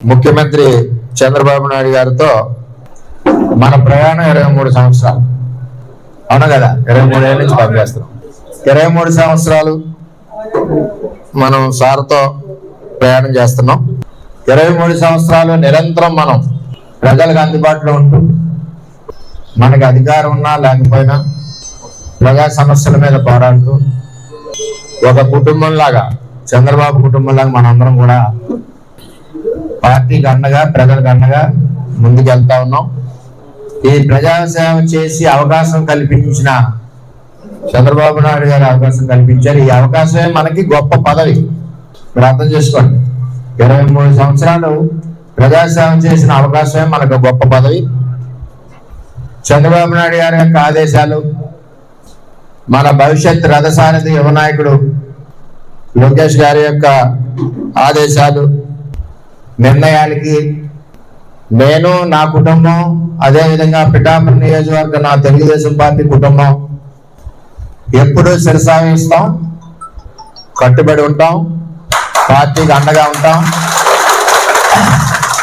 ముఖ్యమంత్రి చంద్రబాబు నాయుడు గారితో మన ప్రయాణం 23 సంవత్సరాలు అవును కదా. 23 ఏళ్ళ నుంచి పనిచేస్తున్నాం. 23 సంవత్సరాలు మనం సార్తో ప్రయాణం చేస్తున్నాం. 23 సంవత్సరాలు నిరంతరం మనం ప్రజలకు అందుబాటులో ఉంటూ మనకి అధికారం ఉన్నా లేకపోయినా ప్రజా సమస్యల మీద పోరాడుతూ ఒక కుటుంబంలాగా, చంద్రబాబు కుటుంబంలాగా మనందరం కూడా పార్టీకి అండగా, ప్రజలకు అండగా ముందుకెళ్తా ఉన్నాం. ఈ ప్రజాసేవ చేసి అవకాశం కల్పించిన చంద్రబాబు నాయుడు గారు అవకాశం కల్పించారు. ఈ అవకాశమే మనకి గొప్ప పదవి. మీరు అర్థం చేసుకోండి, 23 సంవత్సరాలు ప్రజాసేవ చేసిన అవకాశమే మనకు గొప్ప పదవి. చంద్రబాబు నాయుడు గారి యొక్క ఆదేశాలు, మన భవిష్యత్ రథసారథి యువ నాయకుడు లోకేష్ గారి యొక్క ఆదేశాలు, నిర్ణయాలకి నేను, నా కుటుంబం, అదేవిధంగా పిఠాపురం నియోజకవర్గ నా తెలుగుదేశం పార్టీ కుటుంబం ఎప్పుడూ శిరసావహిస్తాం, కట్టుబడి ఉంటాం, పార్టీకి అండగా ఉంటాం,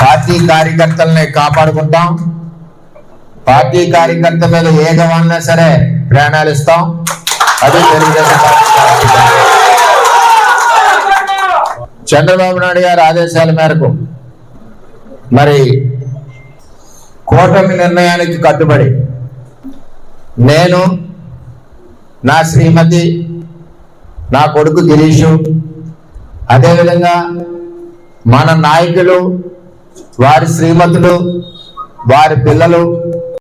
పార్టీ కార్యకర్తల్ని కాపాడుకుంటాం, పార్టీ కార్యకర్త మీద ఏ గవాలన్నా సరే ప్రాణాలు ఇస్తాం. అది తెలుగుదేశం పార్టీ. చంద్రబాబు నాయుడు గారి ఆదేశాల మేరకు మరి కూటమి నిర్ణయానికి కట్టుబడి నేను, నా శ్రీమతి, నా కొడుకు గిరీషు, అదేవిధంగా మన నాయకులు, వారి శ్రీమతులు, వారి పిల్లలు,